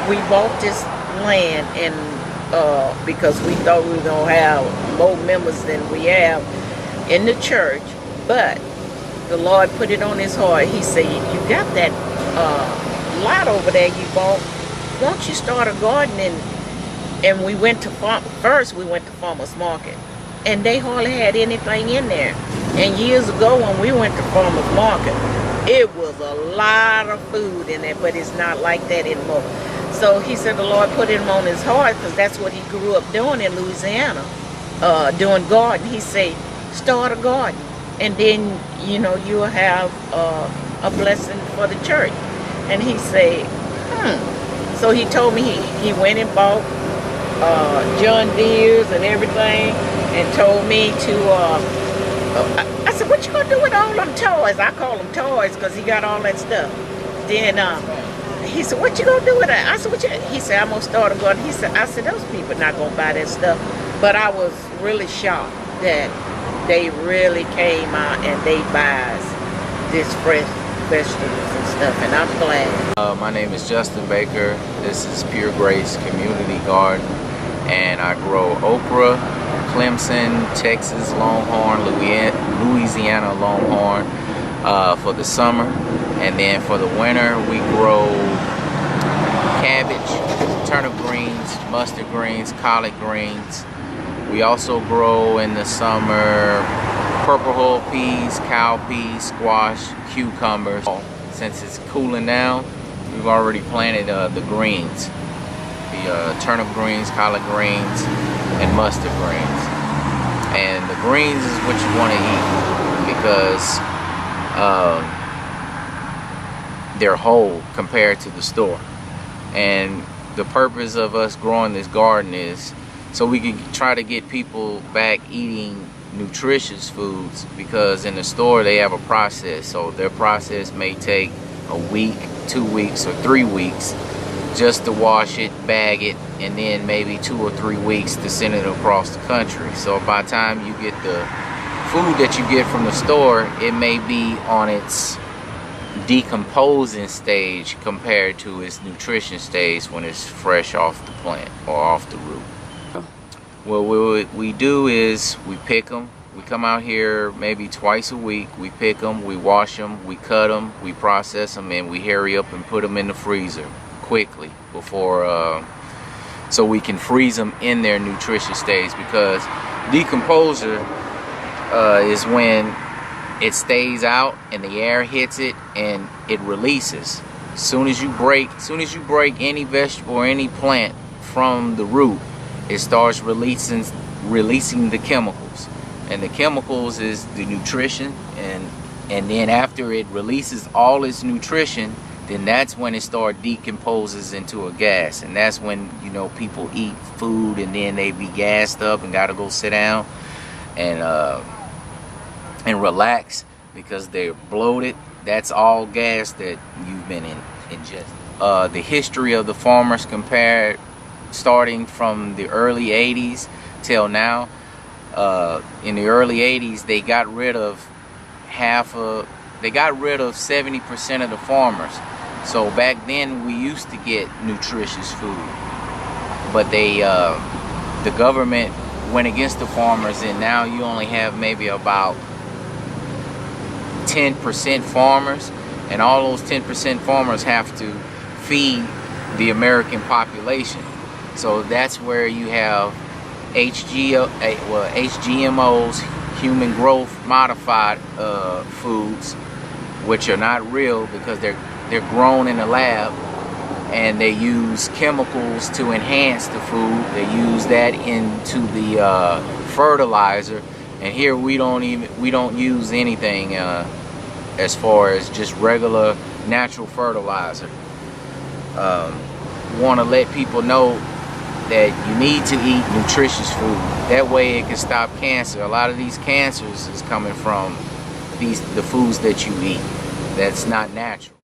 we bought this land, and because we thought we were gonna have more members than we have in the church, but the Lord put it on his heart. He said, "You got that lot over there you bought. Won't you start a garden?" And we went to first we went to farmers market, and they hardly had anything in there. And years ago when we went to farmers market, it was a lot of food in there, but it's not like that anymore. So he said the Lord put him on his heart, because that's what he grew up doing in Louisiana, doing garden. He said, start a garden, and then you'll have a blessing for the church. And he said, So he told me he went and bought John Deere's and everything, and told me to I said, what you gonna do with all them toys? I call them toys because he got all that stuff. Then he said, what you gonna do with that? I said, he said, I'm gonna start a garden. I said, those people not gonna buy that stuff. But I was really shocked that they really came out and they buys this fresh vegetables and stuff, and I'm glad. My name is Justin Baker. This is Pure Grace Community Garden, and I grow okra, Clemson, Texas Longhorn, Louisiana Longhorn for the summer, and then for the winter we grow cabbage, turnip greens, mustard greens, collard greens. We also grow in the summer purple hull peas, cow peas, squash, cucumbers. Since it's cooling down, we've already planted the greens, the turnip greens, collard greens, and mustard greens. And the greens is what you want to eat, because they're whole compared to the store. And the purpose of us growing this garden is so we can try to get people back eating nutritious foods, because in the store they have a process. So their process may take a week, 2 weeks, or 3 weeks just to wash it, bag it, and then maybe 2 or 3 weeks to send it across the country. So by the time you get the food that you get from the store, it may be on its decomposing stage compared to its nutrition stage when it's fresh off the plant or off the root. Well, what we do is we pick them. We come out here maybe twice a week. We pick them, we wash them, we cut them, we process them, and we hurry up and put them in the freezer quickly before so we can freeze them in their nutritious stage, because decomposer is when it stays out and the air hits it and it releases. Soon as you break any vegetable or any plant from the root, it starts releasing the chemicals, and the chemicals is the nutrition, and then after it releases all its nutrition, then that's when it starts decomposes into a gas, and that's when people eat food and then they be gassed up and gotta go sit down and relax because they're bloated. That's all gas that you've been ingesting. The history of the farmers compared starting from the early 80s till now. In the early 80s, they got rid of 70% of the farmers. So back then we used to get nutritious food, but the government went against the farmers, and now you only have maybe about 10% farmers, and all those 10% farmers have to feed the American population. So that's where you have HGMOs, human growth modified foods, which are not real because they're grown in a lab, and they use chemicals to enhance the food. They use that into the fertilizer, and here we don't use anything as far as just regular natural fertilizer. Want to let people know that you need to eat nutritious food. That way it can stop cancer. A lot of these cancers is coming from the foods that you eat that's not natural.